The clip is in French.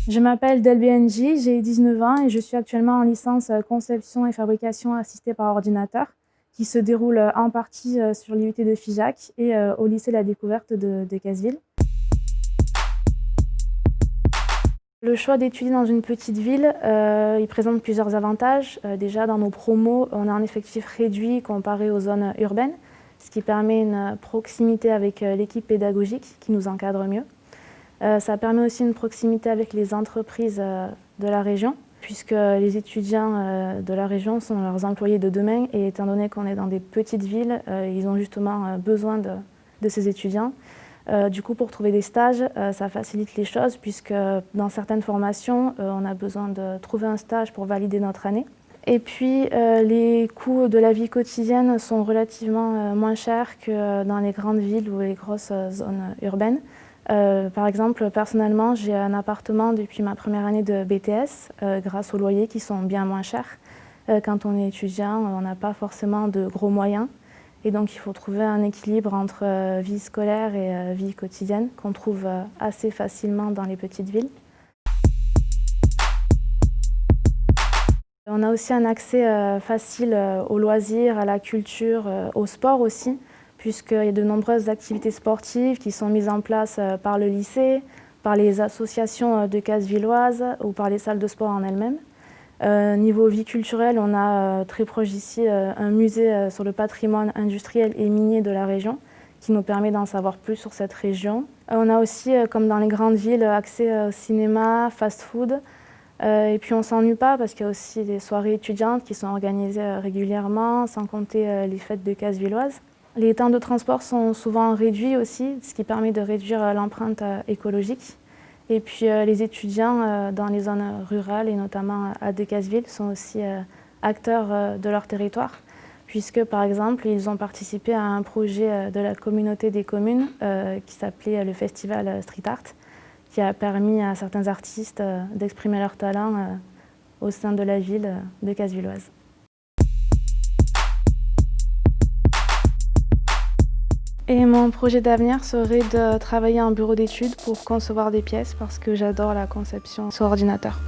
Je m'appelle Delby Nji, j'ai 19 ans et je suis actuellement en licence conception et fabrication assistée par ordinateur qui se déroule en partie sur l'IUT de Figeac et au lycée La Découverte de Cazeville. Le choix d'étudier dans une petite ville, il présente plusieurs avantages. Déjà, dans nos promos, on a un effectif réduit comparé aux zones urbaines, ce qui permet une proximité avec l'équipe pédagogique qui nous encadre mieux. Ça permet aussi une proximité avec les entreprises de la région, puisque les étudiants de la région sont leurs employés de demain et étant donné qu'on est dans des petites villes, ils ont justement besoin de ces étudiants. Du coup, pour trouver des stages, ça facilite les choses puisque dans certaines formations, on a besoin de trouver un stage pour valider notre année. Et puis, les coûts de la vie quotidienne sont relativement moins chers que dans les grandes villes ou les grosses zones urbaines. Par exemple, personnellement, j'ai un appartement depuis ma première année de BTS grâce aux loyers qui sont bien moins chers. Quand on est étudiant, on n'a pas forcément de gros moyens. Et donc, il faut trouver un équilibre entre vie scolaire et vie quotidienne qu'on trouve assez facilement dans les petites villes. On a aussi un accès facile aux loisirs, à la culture, au sport aussi, puisqu'il y a de nombreuses activités sportives qui sont mises en place par le lycée, par les associations de casevilloises ou par les salles de sport en elles-mêmes. Niveau vie culturelle, on a très proche d'ici un musée sur le patrimoine industriel et minier de la région qui nous permet d'en savoir plus sur cette région. On a aussi, comme dans les grandes villes, accès au cinéma, fast-food. Et puis on ne s'ennuie pas parce qu'il y a aussi des soirées étudiantes qui sont organisées régulièrement, sans compter les fêtes de casevilloises. Les temps de transport sont souvent réduits aussi, ce qui permet de réduire l'empreinte écologique. Et puis les étudiants dans les zones rurales et notamment à Decazeville sont aussi acteurs de leur territoire, puisque par exemple ils ont participé à un projet de la communauté des communes qui s'appelait le Festival Street Art, qui a permis à certains artistes d'exprimer leur talent au sein de la ville de Casevilloise. Et mon projet d'avenir serait de travailler en bureau d'études pour concevoir des pièces parce que j'adore la conception sur ordinateur.